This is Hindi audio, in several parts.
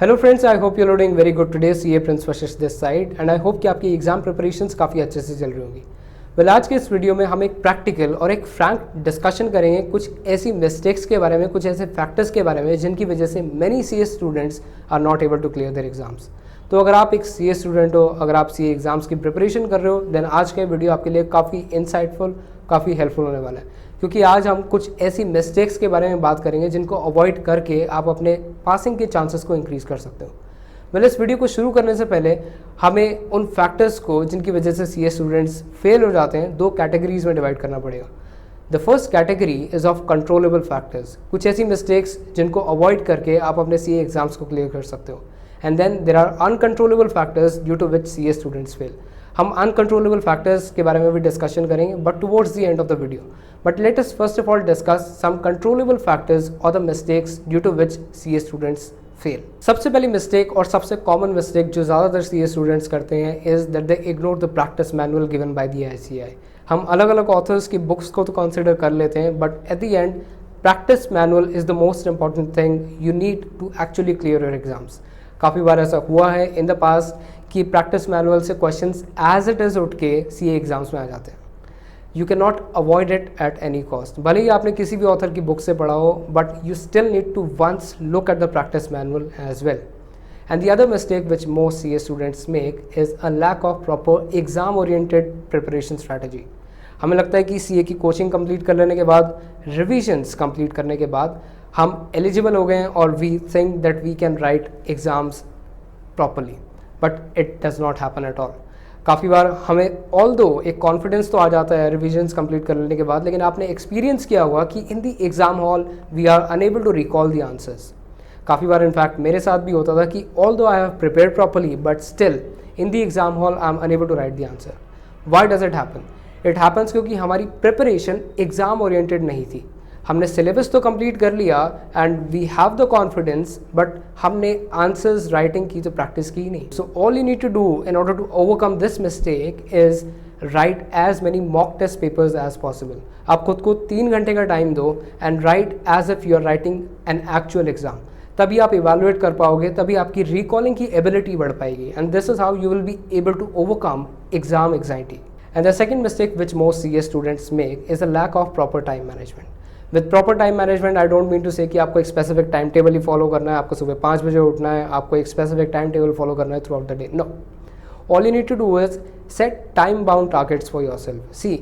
Hello friends, I hope you are doing very good today. CA Prince Vashish this side and I hope कि आपकी एग्जाम प्रिपरेशंस काफ़ी अच्छे से चल रही होंगी। वेल, आज के इस वीडियो में हम एक प्रैक्टिकल और एक फ्रैंक डिस्कशन करेंगे कुछ ऐसी मिस्टेक्स के बारे में, कुछ ऐसे फैक्टर्स के बारे में जिनकी वजह से many CA students are not able to clear their exams. तो अगर आप एक सीए स्टूडेंट हो, अगर आप सीए एग्जाम्स की प्रिपरेशन कर रहे हो, देन आज का वीडियो आपके लिए काफ़ी इंसाइटफुल, काफ़ी हेल्पफुल होने वाला है, क्योंकि आज हम कुछ ऐसी मिस्टेक्स के बारे में बात करेंगे जिनको अवॉइड करके आप अपने पासिंग के चांसेस को इंक्रीज़ कर सकते हो। वेल, इस वीडियो को शुरू करने से पहले हमें उन फैक्टर्स को जिनकी वजह से सीए स्टूडेंट्स फेल हो जाते हैं दो कैटेगरीज में डिवाइड करना पड़ेगा। The first category is of controllable factors, कुछ ऐसी मिस्टेक्स जिनको अवॉइड करके आप अपने सीए एग्जाम्स को क्लियर कर सकते हो। And then there are uncontrollable factors due to which CA students fail. हम अनकंट्रोलेबल फैक्टर्स के बारे में भी डिस्कशन करेंगे but towards the end of the video. But let us first of all discuss some controllable factors और the mistakes due to which CA students fail. सबसे पहली मिस्टेक और सबसे कॉमन मिस्टेक जो ज़्यादातर सीए स्टूडेंट्स करते हैं is that they ignore the practice manual given by the ICAI. हम अलग अलग ऑथर्स की बुक्स को तो कंसिडर कर लेते हैं but at the end practice manual is the most important thing you need to actually clear your exams. काफ़ी बार ऐसा हुआ है इन द पास्ट कि प्रैक्टिस मैनुअल से क्वेश्चंस एज इट इज़ उठ के सीए एग्जाम्स में आ जाते हैं। You can not avoid it at any cost. भले ही आपने किसी भी ऑथर की बुक से पढ़ा हो but you still need to once look at the practice manual as well. And the other mistake which most CA students make is a lack of proper exam oriented preparation strategy. हमें लगता है कि सीए की कोचिंग कंप्लीट कर लेने के बाद, रिविजन्स कंप्लीट करने के बाद हम एलिजिबल हो गए हैं और we think that we can write exams properly, but it does not happen at all. काफ़ी बार हमें ऑल्दो एक कॉन्फिडेंस तो आ जाता है रिविजन्स कंप्लीट कर लेने के बाद, लेकिन आपने एक्सपीरियंस किया होगा कि in the exam hall we are unable to recall the answers. काफ़ी बार इनफैक्ट मेरे साथ भी होता था कि although I have prepared properly but still in the exam hall I am unable to write the answer. Why does it happen? It happens क्योंकि हमारी प्रिपरेशन एग्जाम ओरिएंटेड नहीं थी। हमने सिलेबस तो कंप्लीट कर लिया and we have the confidence but हमने आंसर्स राइटिंग की तो प्रैक्टिस की नहीं। So all you need to do in order to overcome this mistake is write as many mock test papers as possible. आप खुद को 3 घंटे का टाइम दो and write as if you are writing an actual exam. तभी आप इवेलुएट कर पाओगे, तभी आपकी रिकॉलिंग की एबिलिटी बढ़ पाएगी and this is how you will be able to overcome exam anxiety. And the second mistake which most CS students make is a lack of proper time management. With proper time management, I don't mean to say कि आपको एक specific time table ही follow करना है, आपको सुबह 5 बजे उठना है, आपको एक specific time table follow करना है throughout the day. No. All you need to do is set time bound targets for yourself. See,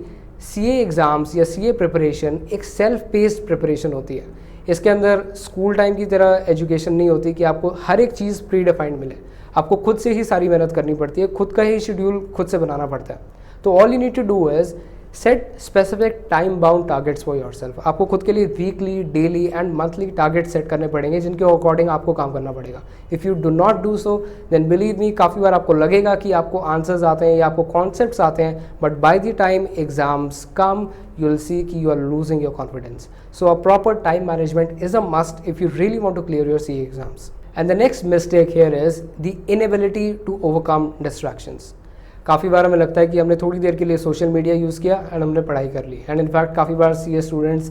CA exams या CA preparation एक self paced preparation होती है। इसके अंदर स्कूल टाइम की तरह एजुकेशन नहीं होती कि आपको हर एक चीज़ प्री डिफाइंड मिले। आपको खुद से ही सारी मेहनत करनी पड़ती है, खुद का ही शेड्यूल खुद से बनाना पड़ता है। तो all you need to do is set specific time bound targets for yourself. आपको खुद के लिए weekly, daily and monthly target set करने पड़ेंगे जिनके अकॉर्डिंग आपको काम करना पड़ेगा। If you do not do so then believe me, काफ़ी बार आपको लगेगा कि आपको आंसर्स आते हैं या आपको कॉन्सेप्ट्स आते हैं but by the time exams come you will see कि you are losing your confidence. So a proper time management is a must if you really want to clear your CA exams. And the next mistake here is the inability to overcome distractions. काफ़ी बार हमें लगता है कि हमने थोड़ी देर के लिए सोशल मीडिया यूज़ किया एंड हमने पढ़ाई कर ली एंड इनफैक्ट काफ़ी बार सीए स्टूडेंट्स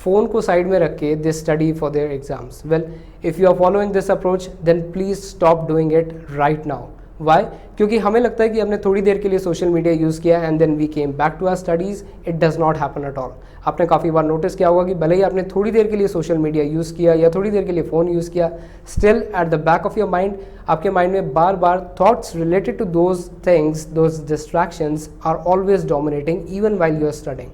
फ़ोन को साइड में रख के दे study for their exams. Well, if you are following this approach then please stop doing it right now. Why? क्योंकि हमें लगता है कि हमने थोड़ी देर के लिए सोशल मीडिया यूज़ किया and then we came back to our studies. It does not happen at all. आपने काफ़ी बार नोटिस किया होगा कि भले ही आपने थोड़ी देर के लिए सोशल मीडिया यूज़ किया या थोड़ी देर के लिए फ़ोन यूज़ किया, still at the back of your mind, आपके माइंड में बार बार thoughts related to those things, those distractions are always dominating even while you are studying.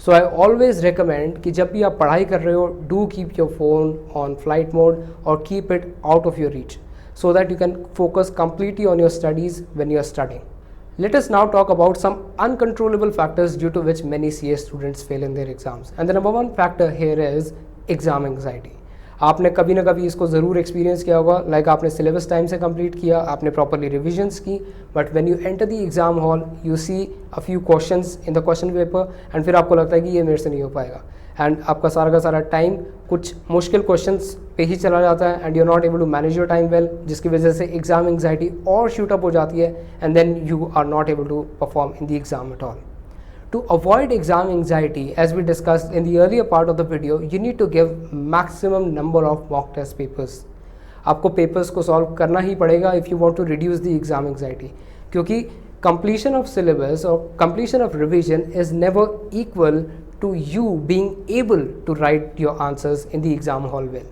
So I always recommend कि जब भी आप पढ़ाई कर रहे हो, do keep your phone on flight mode और keep it out of your reach so that you can focus completely on your studies when you are studying. Let us now talk about some uncontrollable factors due to which many CA students fail in their exams. And the number one factor here is exam anxiety. आपने कभी ना कभी इसको ज़रूर एक्सपीरियंस किया होगा। लाइक आपने सिलेबस टाइम से कंप्लीट किया, आपने प्रॉपरली रिविजन्स की, but when you enter the exam hall you see a few questions in the question paper and फिर आपको लगता है कि ये मेरे से नहीं हो पाएगा एंड आपका सारा का सारा टाइम कुछ मुश्किल क्वेश्चंस पे ही चला जाता है and you are not able to manage your time well, जिसकी वजह से एग्जाम एंग्जाइटी और शूट अप हो जाती है and then you are not able to perform in the exam at all. To avoid exam anxiety, as we discussed in the earlier part of the video, you need to give maximum number of mock test papers. आपको पेपर्स को सॉल्व करना ही पड़ेगा if you want to reduce the exam anxiety, क्योंकि completion of syllabus or completion of revision is never equal to you being able to write your answers in the exam hall well.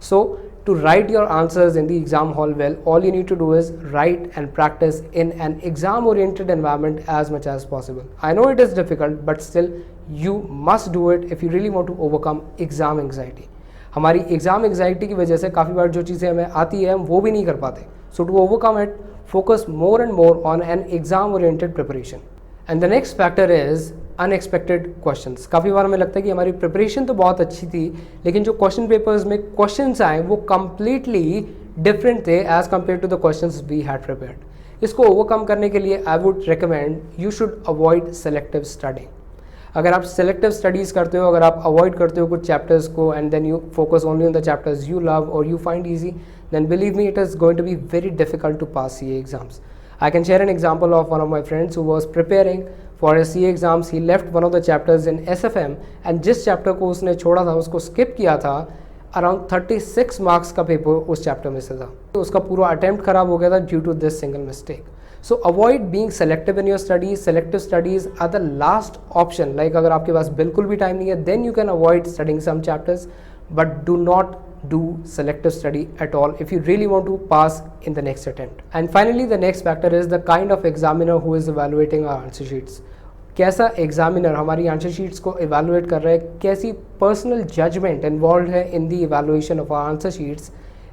So to write your answers in the exam hall well, all you need to do is write and practice in an exam oriented environment as much as possible. I know it is difficult, but still you must do it if you really want to overcome exam anxiety. हमारी एग्ज़ाम एंग्जाइटी की वजह से काफ़ी बार जो चीज़ें हमें आती है हम वो भी नहीं कर पाते. So to overcome it, focus more and more on an exam oriented preparation. And the next factor is unexpected questions. काफ़ी बार हमें लगता है कि हमारी प्रिपरेशन तो बहुत अच्छी थी, लेकिन जो क्वेश्चन पेपर्स में क्वेश्चंस आए वो completely different थे as compared to the questions we had prepared. इसको ओवरकम करने के लिए I would recommend you should avoid selective studying. अगर आप सेलेक्टिव स्टडीज़ करते हो, अगर आप अवॉइड करते हो कुछ चैप्टर्स को and then you focus only on the chapters you love और you find easy, then believe me, it is going to be very difficult to pass CA exams. I can share an example of one of my friends who was preparing for his CA exams. He left one of the chapters in SFM and जिस चैप्टर को उसने छोड़ा था, उसको स्किप किया था, अराउंड 36 मार्क्स का पेपर उस चैप्टर में से था. तो उसका पूरा अटैम्प्ट खराब हो गया था due to this single mistake. So avoid being selective in your studies. Selective studies are the last option. Like अगर आपके पास बिल्कुल भी टाइम नहीं है, then you can avoid studying some chapters, but do not do selective study at all if you really want to pass in the next attempt. And finally, the next factor is the kind of examiner who is evaluating our answer sheets. कैसा एग्जामिनर हमारी आंसर शीट्स को evaluate कर रहा है, कैसी personal judgment involved है in the evaluation of our answer sheets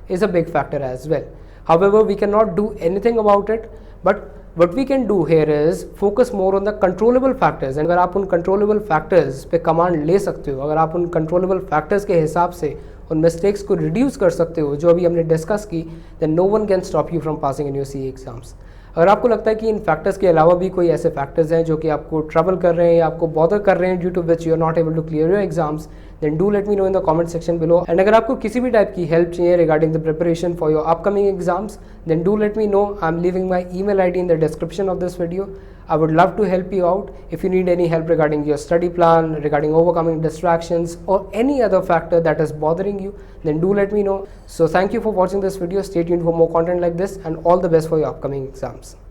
is a big factor as well. However, we cannot do anything about it, but what we can do here is focus more on the controllable factors. And अगर आप उन controllable factors पे command ले सकते हो, अगर आप उन controllable factors के हिसाब से उन मिस्टेक्स को रिड्यूस कर सकते हो जो अभी हमने डिस्कस की, then no one can stop you from passing in your CA exams. अगर आपको लगता है कि इन फैक्टर्स के अलावा भी कोई ऐसे फैक्टर्स हैं जो कि आपको ट्रबल कर रहे हैं या आपको बॉदर कर रहे हैं due to which you are not able to clear your exams, then do let me know in the comment section below. And अगर आपको किसी भी टाइप की हेल्प चाहिए regarding the preparation for your upcoming exams, then do let me know. I am leaving my email ID in the description of this video. I would love to help you out. If you need any help regarding your study plan, regarding overcoming distractions or any other factor that is bothering you, then do let me know. So thank you for watching this video. Stay tuned for more content like this and all the best for your upcoming exams.